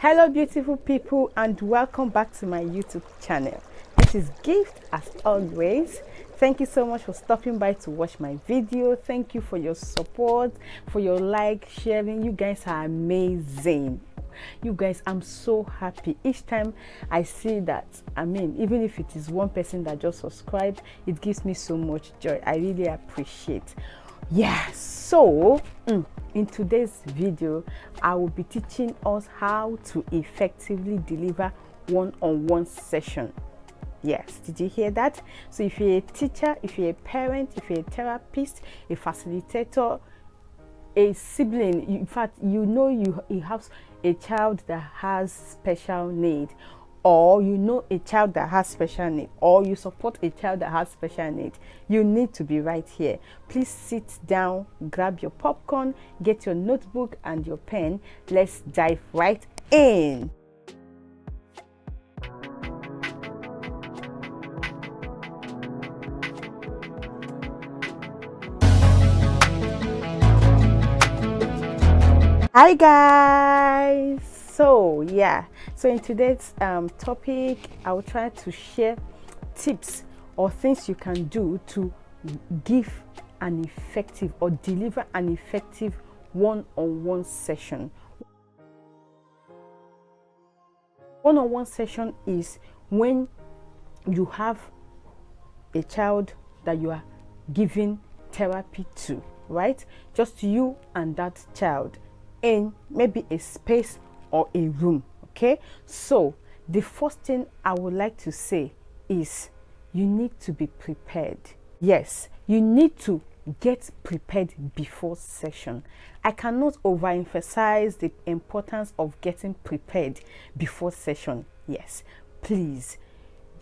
Hello beautiful people, and welcome back to my YouTube channel. This is Gift as always. Thank you so much for stopping by to watch my video. Thank you for your support, for your like, sharing. You guys are amazing. You guys, I'm so happy each time I see that. Even if it is one person that just subscribed, it gives me so much joy. I really appreciate. So in today's video, I will be teaching us how to effectively deliver one-on-one session. Yes, did you hear that? So if you're a teacher, if you're a parent, if you're a therapist, a facilitator, a sibling, in fact, you have a child that has special need, or you know a child that has special need, or you support a child that has special need, you need to be right here. Please sit down, grab your popcorn, get your notebook and your pen. Let's dive right in. Hi guys. So in today's topic, I will try to share tips or things you can do to give an effective or deliver an effective one-on-one session. One-on-one session is when you have a child that you are giving therapy to, right? Just you and that child in maybe a space or a room. Okay, so the first thing I would like to say is you need to be prepared. Yes, you need to get prepared before session. I cannot overemphasize the importance of getting prepared before session. Yes, please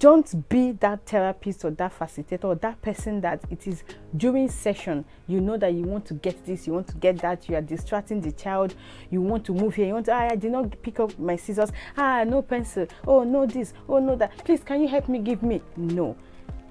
don't be that therapist or that facilitator or that person that it is during session, you know that you want to get this, you want to get that, you are distracting the child, you want to move here, you want to, I did not pick up my scissors, no pencil, oh no this, oh no that, please can you help me, give me. No,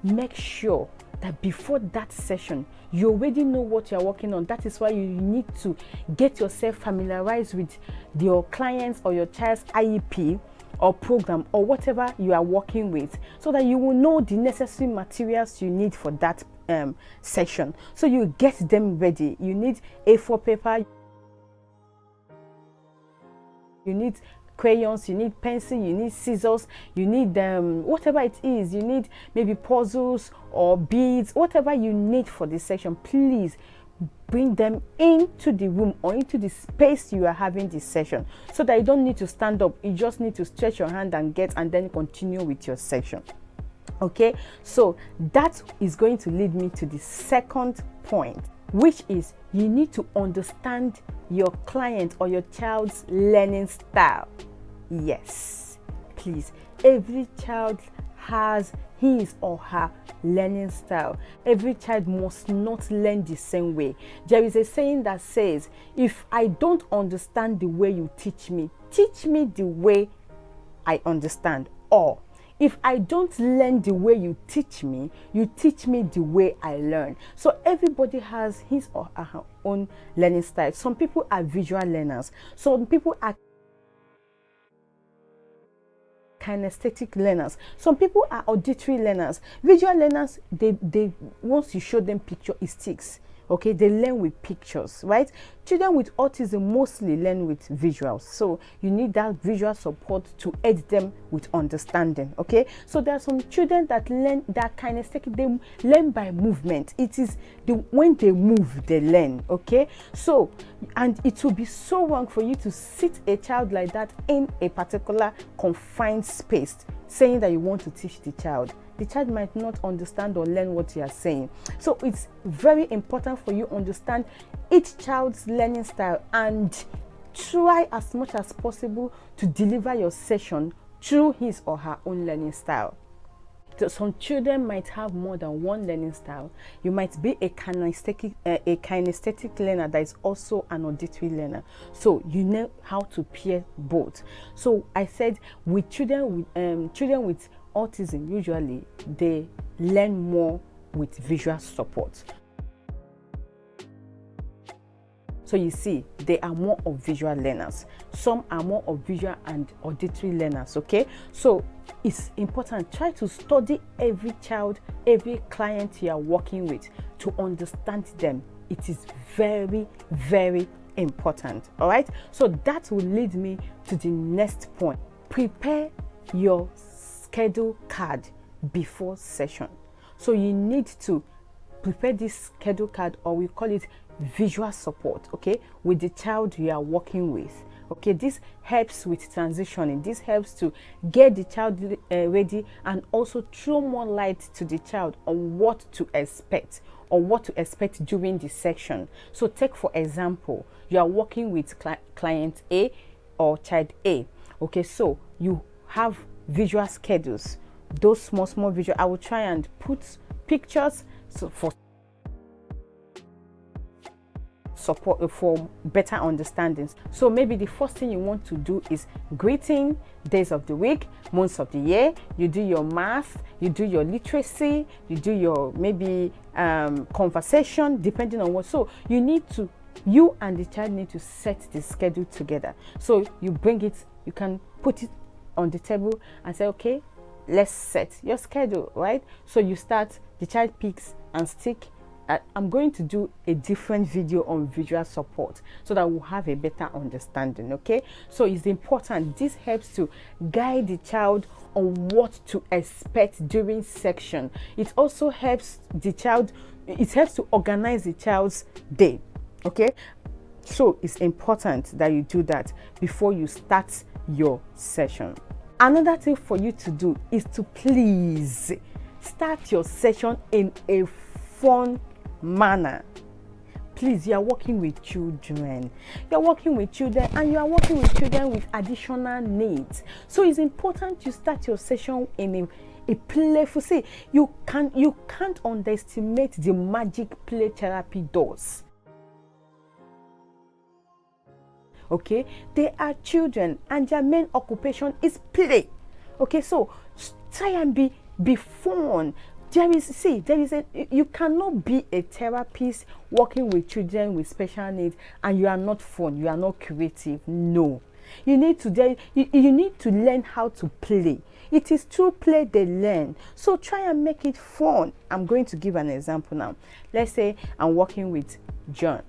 make sure that before that session you already know what you're working on. That is why you need to get yourself familiarized with your clients or your child's IEP or program or whatever you are working with, so that you will know the necessary materials you need for that session. So you get them ready. You need A4 paper, you need crayons, you need pencil, you need scissors, you need whatever it is, you need maybe puzzles or beads, whatever you need for this session. Please bring them into the room or into the space you are having this session, so that you don't need to stand up. You just need to stretch your hand and then continue with your session. Okay, so that is going to lead me to the second point, which is you need to understand your client or your child's learning style. Yes, please, every child has his or her learning style. Every child must not learn the same way. There is a saying that says, if I don't understand the way you teach me the way I understand. Or if I don't learn the way you teach me the way I learn. So everybody has his or her own learning style. Some people are visual learners, some people are kinesthetic learners, some people are auditory learners. Visual learners, they once you show them picture, it sticks. Okay, they learn with pictures, right? Children with autism mostly learn with visuals, so you need that visual support to aid them with understanding. Okay, so there are some children that learn, that kinesthetic, they learn by movement. It is when they move they learn. Okay, so, and it will be so wrong for you to sit a child like that in a particular confined space saying that you want to teach the child. The child might not understand or learn what you are saying. So it's very important for you to understand each child's learning style and try as much as possible to deliver your session through his or her own learning style. So some children might have more than one learning style. You might be a kinesthetic learner that is also an auditory learner. So you know how to pair both. So I said with children with autism, usually they learn more with visual support. So you see, they are more of visual learners. Some are more of visual and auditory learners, okay? So it's important, try to study every child, every client you are working with to understand them. It is very, very important, all right? So that will lead me to the next point. Prepare your schedule card before session. So you need to prepare this schedule card, or we call it visual support, okay, with the child you are working with. Okay, this helps with transitioning. This helps to get the child ready, and also throw more light to the child on what to expect, or what to expect during the section. So take for example, you are working with client A or child A. Okay, so you have visual schedules. Those small visual, I will try and put pictures so for support, for better understandings. So maybe the first thing you want to do is greeting, days of the week, months of the year. You do your math, you do your literacy, you do your maybe conversation, depending on what. So you need to, you and the child need to set the schedule together. So you bring it, you can put it on the table and say, okay, let's set your schedule, right? So you start, the child picks and stick. I'm going to do a different video on visual support so that we'll have a better understanding, okay? So it's important. This helps to guide the child on what to expect during section. It also helps the child, it helps to organize the child's day, okay? So it's important that you do that before you start your session. Another thing for you to do is to please start your session in a fun manner. Please, you are working with children. You are working with children, and you are working with children with additional needs. So it's important you start your session in a playful. See, you can't underestimate the magic play therapy does. Okay, they are children, and their main occupation is play. Okay, so try and be fun. There is you cannot be a therapist working with children with special needs and you are not fun, you are not creative. No, you need to learn how to play. It is through play they learn. So try and make it fun. I'm going to give an example now. Let's say I'm working with John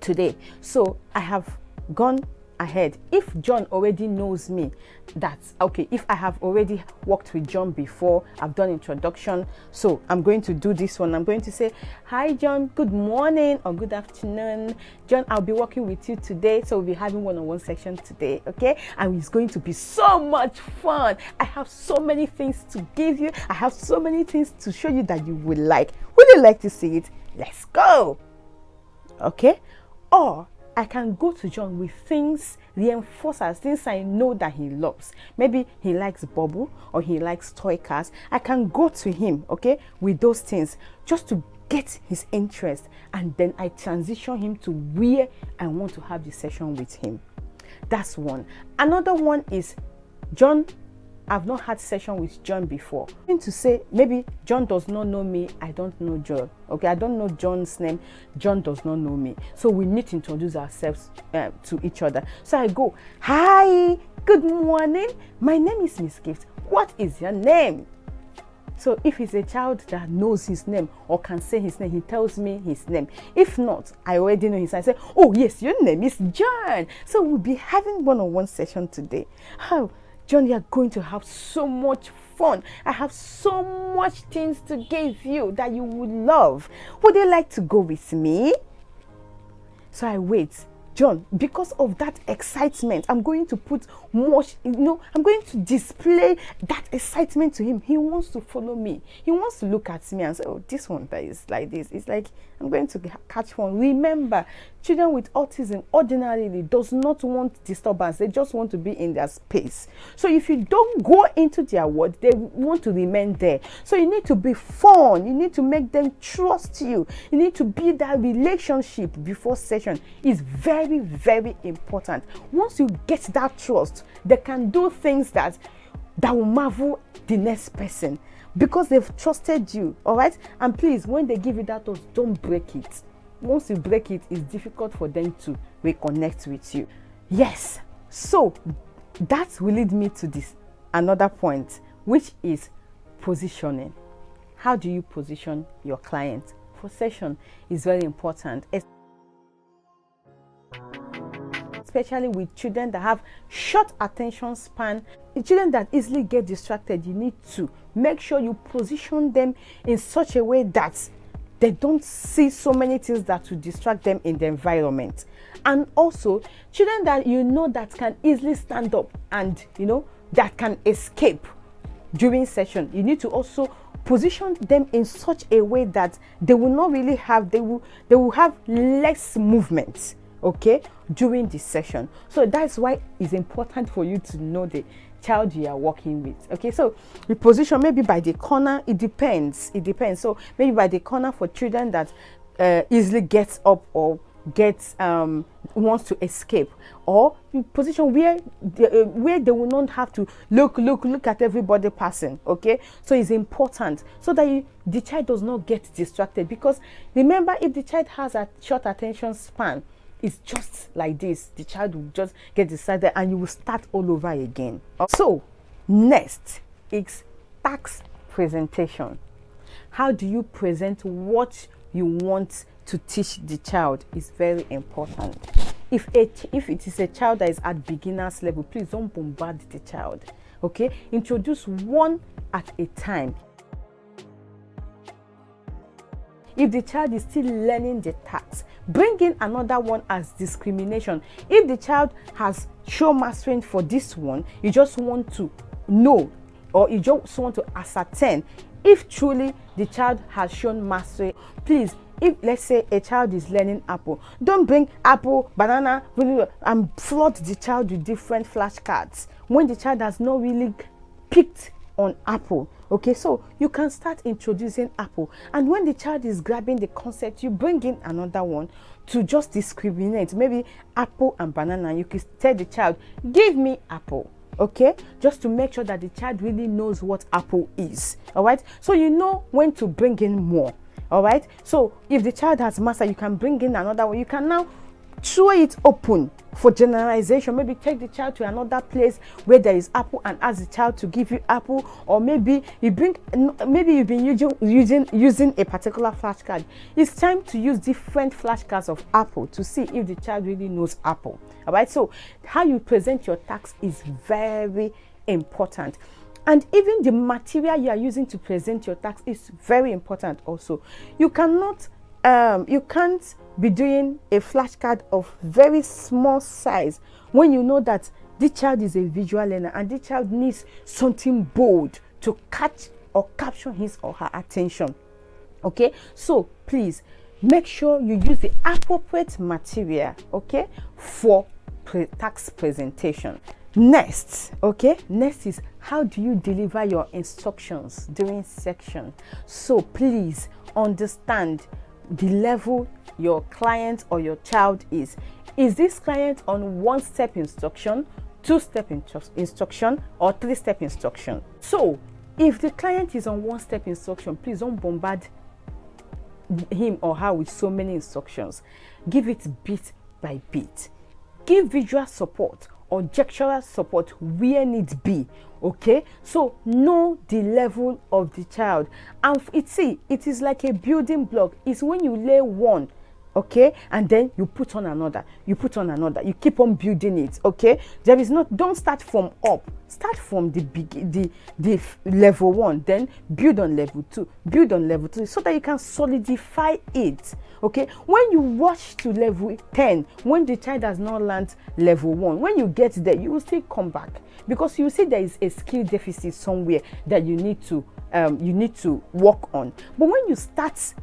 today. So I have gone ahead. If John already knows me, that's okay. If I have already worked with John before, I've done introduction, so I'm going to do this one. I'm going to say, hi John, good morning or good afternoon. John, I'll be working with you today, so we'll be having one-on-one section today, okay? And it's going to be so much fun. I have so many things to give you. I have so many things to show you that you will like. Would you like to see it? Let's go. Okay? Or I can go to John with things, reinforcers, things I know that he loves. Maybe he likes bubble or he likes toy cars. I can go to him, okay, with those things just to get his interest, and then I transition him to where I want to have the session with him. That's one. Another one is John. I've not had session with John before. I'm going to say maybe John does not know me. I don't know John. Okay, I don't know John's name. John does not know me. So we need to introduce ourselves to each other. So I go, hi, good morning. My name is Miss Gift. What is your name? So if it's a child that knows his name or can say his name, he tells me his name. If not, I already know his name. I say, oh yes, your name is John. So we'll be having one-on-one session today. How? John, you are going to have so much fun. I have so much things to give you that you would love. Would you like to go with me? So I wait. John, because of that excitement, I'm going to put much, I'm going to display that excitement to him. He wants to follow me. He wants to look at me and say, oh, this one that is like this. It's like, I'm going to catch one. Remember, children with autism ordinarily does not want disturbance. They just want to be in their space. So if you don't go into their world, they want to remain there. So you need to be fun. You need to make them trust you. You need to build that relationship before session. It's very, very important. Once you get that trust, they can do things that will marvel the next person because they've trusted you. All right, and please, when they give you that trust, don't break it. once you break it, it's difficult for them to reconnect with you. Yes, so that will lead me to this another point, which is positioning. How do you position your client? Position is very important, especially with children that have short attention span, children that easily get distracted. You need to make sure you position them in such a way that they don't see so many things that will distract them in the environment. And also children that you know that can easily stand up and that can escape during session. You need to also position them in such a way that they will not really have, they will have less movement, okay, during this session. So that's why it's important for you to know the child you are working with. Okay, so the position maybe by the corner, it depends. So maybe by the corner for children that easily gets up or gets wants to escape, or you position where they will not have to look at everybody passing. Okay, so it's important so that the child does not get distracted, because remember, if the child has a short attention span, it's just like this, the child will just get distracted and you will start all over again. So next is task presentation. How do you present what you want to teach the child is very important. If it is a child that is at beginner's level, please don't bombard the child. Okay, introduce one at a time. If the child is still learning the task, bring in another one as discrimination. If the child has shown mastery for this one, you just want to know, or you just want to ascertain if truly the child has shown mastery. Please, if let's say a child is learning apple, don't bring apple, banana, and flood the child with different flashcards when the child has not really picked on apple. Okay, so you can start introducing apple, and when the child is grabbing the concept, you bring in another one to just discriminate, maybe apple and banana. You can tell the child, give me apple. Okay, just to make sure that the child really knows what apple is. All right, so you know when to bring in more. All right, so if the child has mastered, you can bring in another one. You can now throw it open for generalization. Maybe take the child to another place where there is apple and ask the child to give you apple, or maybe you've been using a particular flashcard. It's time to use different flashcards of apple to see if the child really knows apple. All right, so how you present your task is very important. And even the material you are using to present your task is very important also. You can't be doing a flashcard of very small size when you know that the child is a visual learner and the child needs something bold to catch or capture his or her attention. Okay, so please make sure you use the appropriate material, okay, for task presentation. Next is how do you deliver your instructions during section. So please understand the level your client or your child is. Is this client on one-step instruction, two-step instruction, or three-step instruction? So if the client is on one-step instruction, please don't bombard him or her with so many instructions. Give it bit by bit. Give visual support or gestural support where need be. Okay, so know the level of the child, and it is like a building block. It's when you lay one, okay, and then you put on another, you keep on building it. Okay, don't start from up, start from the level one, then build on level two, so that you can solidify it. Okay, when you rush to level 10, when the child has not learned level 1, when you get there, you will still come back, because you see there is a skill deficit somewhere that you need to work on. But when you start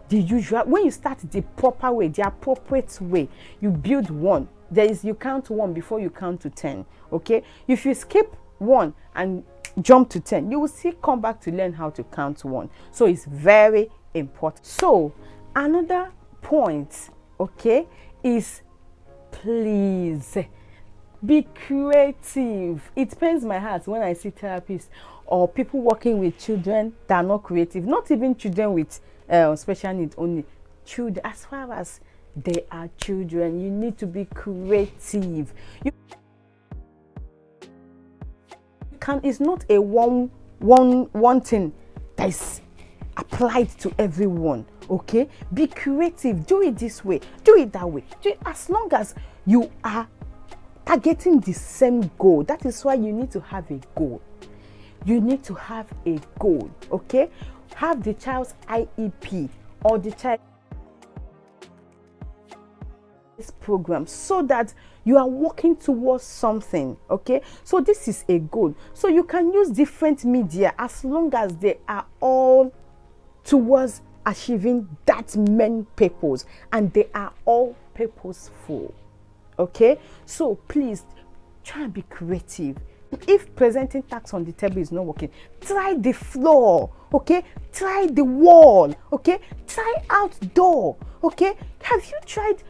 the proper way, the appropriate way, you build one. You count 1 before you count to 10. Okay, if you skip 1 and jump to 10, you will still come back to learn how to count 1. So it's very important. So another point, okay, is please be creative. It pains my heart when I see therapists or people working with children that are not creative, not even children with special needs only, children, as far as they are children, you need to be creative. It's not a one thing that is applied to everyone. Okay, be creative. Do it this way, do it that way, do it as long as you are targeting the same goal. That is why you need to have a goal. You need to have a goal. Okay, have the child's IEP or the child program so that you are working towards something. Okay, so this is a goal. So you can use different media as long as they are all towards achieving that main purpose and they are all purposeful. Okay, so please try and be creative. If presenting tasks on the table is not working, try the floor. Okay, try the wall. Okay, try outdoor. Okay, have you tried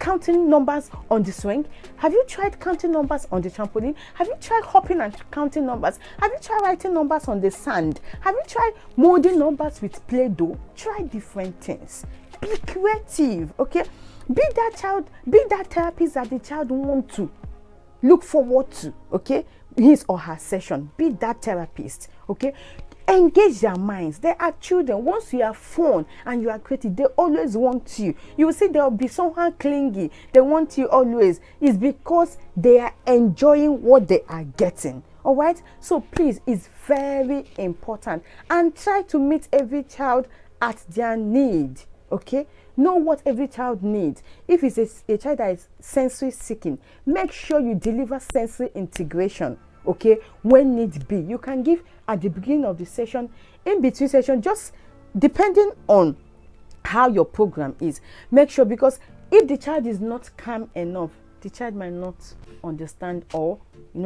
counting numbers on the swing? Have you tried counting numbers on the trampoline? Have you tried hopping and counting numbers? Have you tried writing numbers on the sand? Have you tried molding numbers with Play-Doh? Try different things. Be creative. Okay, be that therapist that the child want to look forward to. Okay, his or her session. Be that therapist. Okay, engage their minds. They are children. Once you are fun and you are creative, they always want you. You will see there will be someone clingy. They want you always. It's because they are enjoying what they are getting. All right, so please, it's very important, and try to meet every child at their need. Okay, know what every child needs. If it's a child that is sensory seeking, make sure you deliver sensory integration. Okay, when need be, you can give at the beginning of the session, in between session, just depending on how your program is. Make sure, because if the child is not calm enough, the child might not understand or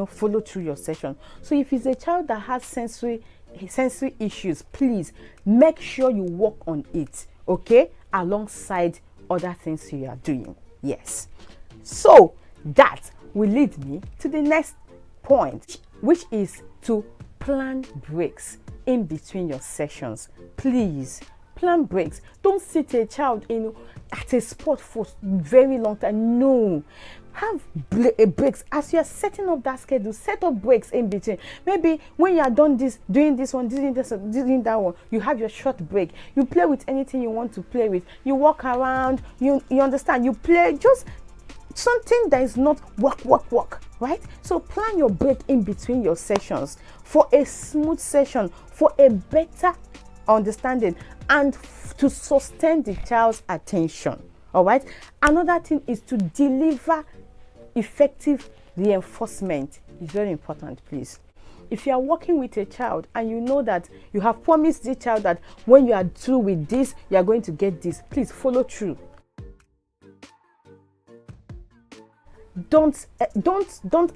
follow through your session. So if it's a child that has sensory issues, please make sure you work on it. Okay, alongside other things you are doing. Yes, so that will lead me to the next point, which is to plan breaks in between your sessions. Please plan breaks. Don't sit a child at a spot for very long time. No, have breaks as you are setting up that schedule. Set up breaks in between. Maybe when you are done doing this one, doing that one, you have your short break. You play with anything you want to play with. You walk around. You understand. You play just something that is not work, right? So plan your break in between your sessions for a smooth session, for a better understanding, and to sustain the child's attention. All right, another thing is to deliver effective reinforcement. It's very important. Please, if you are working with a child and you know that you have promised the child that when you are through with this, you are going to get this, please follow through. Don't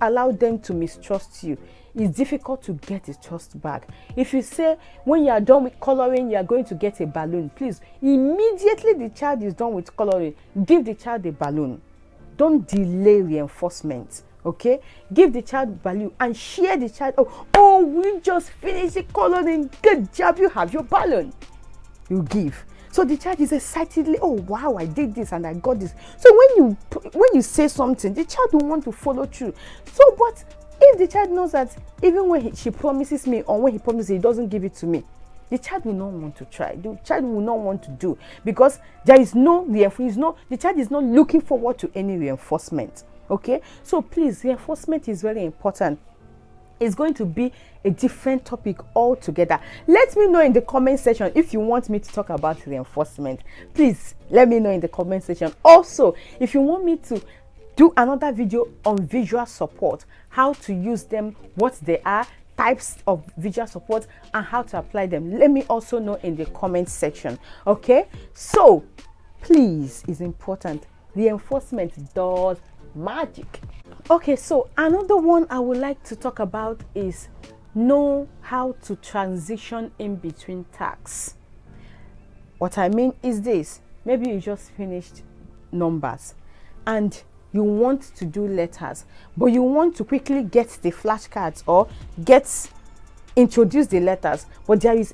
allow them to mistrust you. It's difficult to get the trust back. If you say when you are done with coloring, you are going to get a balloon, please, immediately the child is done with coloring, give the child a balloon. Don't delay reinforcement. Okay, give the child balloon and share the child. Oh, we just finished the coloring. Good job, you have your balloon. You give. So the child is excitedly, oh wow, I did this and I got this. So when you say something, the child will want to follow through. So, but if the child knows that even when she promises me or when he promises he doesn't give it to me, the child will not want to try. The child will not want to do, because there is the child is not looking forward to any reinforcement. Okay, so please, reinforcement is very important. It's going to be a different topic altogether. Let me know in the comment section if you want me to talk about reinforcement. Please let me know in the comment section. Also, if you want me to do another video on visual support, how to use them, what they are, types of visual support, and how to apply them, let me also know in the comment section. Okay, so please, it's important. Reinforcement does magic. Okay, so another one I would like to talk about is know how to transition in between tasks. What I mean is this: maybe you just finished numbers and you want to do letters, but you want to quickly get the flashcards or get introduce the letters, but there is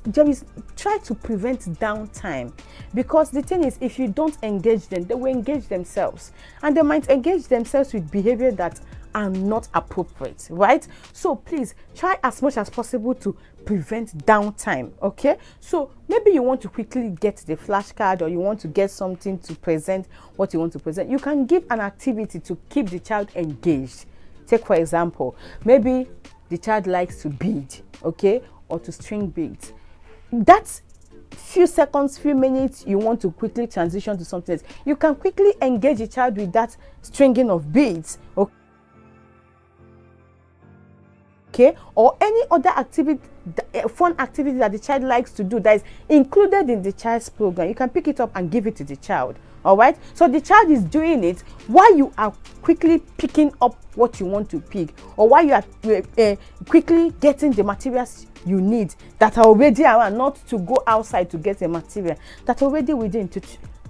try to prevent downtime, because the thing is, if you don't engage them, they will engage themselves, and they might engage themselves with behavior that are not appropriate, right? So please try as much as possible to prevent downtime. Okay, so maybe you want to quickly get the flashcard, or you want to get something to present what you want to present. You can give an activity to keep the child engaged. Take for example, maybe the child likes to bead, okay, or to string beads. That's few seconds, few minutes, you want to quickly transition to something else. You can quickly engage the child with that stringing of beads, okay, or any other activity, fun activity that the child likes to do that is included in the child's program. You can pick it up and give it to the child. All right, so the child is doing it while you are quickly picking up what you want to pick, or while you are quickly getting the materials you need that are already around, not to go outside to get a material that are already within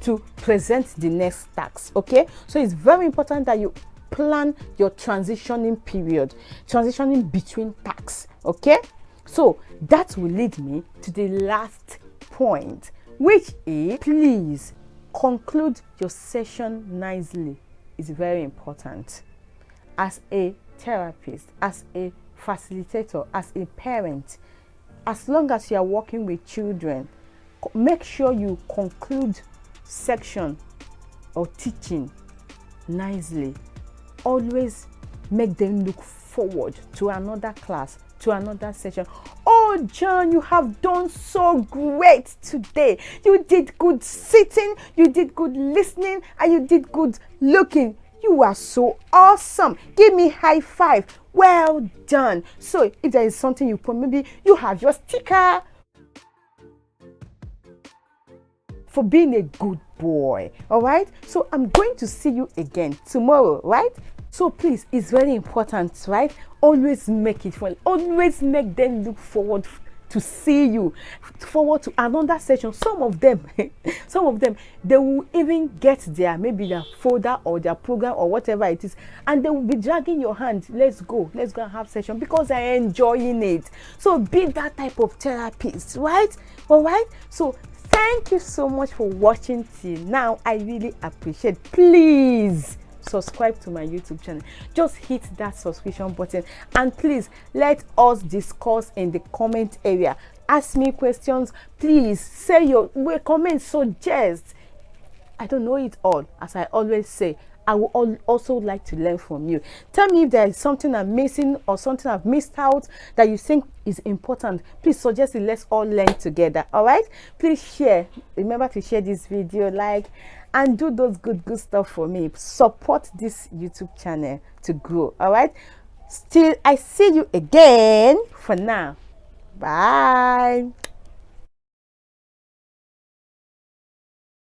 to present the next task. Okay, so it's very important that you plan your transitioning period, transitioning between tasks. Okay, so that will lead me to the last point, which is, please conclude your session nicely. It's very important. As a therapist, as a facilitator, as a parent, as long as you are working with children, make sure you conclude section or teaching nicely. Always make them look forward to another class, to another session. Oh, John, you have done so great today. You did good sitting, you did good listening, and you did good looking. You are so awesome. Give me high five. Well done. So if there is something you put, maybe you have your sticker for being a good boy. All right, so I'm going to see you again tomorrow, right? So please, it's very important, right? Always make it fun. Always make them look forward to see you, forward to another session. Some of them, they will even get their, maybe their folder or their program or whatever it is, and they will be dragging your hand. Let's go and have session, because they're enjoying it. So be that type of therapist, right? All right. So thank you so much for watching till now. I really appreciate. Please subscribe to my YouTube channel. Just hit that subscription button, and please let us discuss in the comment area. Ask me questions. Please say your comments, suggest. I don't know it all, as I always say. I would also like to learn from you. Tell me if there is something I'm missing or something I've missed out that you think is important. Please suggest it. Let's all learn together. All right, please share. Remember to share this video, like, and do those good stuff for me. Support this YouTube channel to grow. All right, still I see you again. For now, bye.